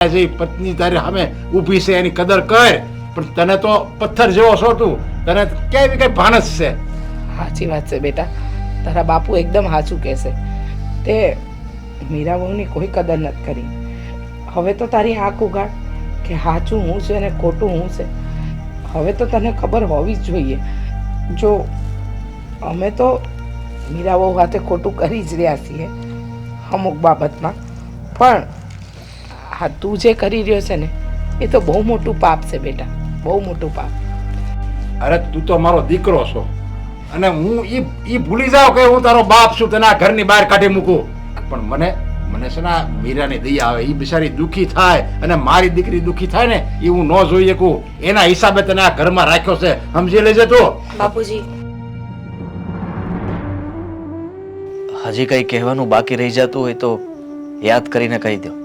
જે પત્ની તારી સામે ઊભી છે એની કદર કર. પણ તને તો પથ્થર જેવો છો તું, તને ક્યાંય કઈ ભાન જ છે. સાચી વાત છે બેટા, તારા બાપુ એકદમ સાચું કહેશે. તે મીરા વહુની કોઈ કદર નથી કરી. હવે તો તારી આંખ ઉગાડ કે સાચું હું છે અને ખોટું હું છે. હવે તો તને ખબર હોવી જ જોઈએ. જો અમે તો મીરા વહુ સાથે ખોટું કરી જ રહ્યા છીએ અમુક બાબતમાં, પણ હા તું જે કરી રહ્યો છે ને એ તો બહુ મોટું પાપ છે બેટા, બહુ મોટું પાપ. અરે તું તો મારો દીકરો છો અને હું ઈ ભૂલી જાઉં કે હું તારો બાપ છું, તને આ ઘરની બહાર કાઢી મૂકું. પણ મને છે ને આ મીરાની દયા આવે, ઈ બિચારી દુઃખી થાય અને મારી દીકરી દુઃખી થાય ને એ હું ન જોઈ શકું. એના હિસાબે તને આ ઘરમાં રાખ્યો છે, સમજી લેજે તું. બાપુજી, હજી કંઈ કહેવાનું બાકી રહી જતું હોય તો યાદ કરીને કહી દો.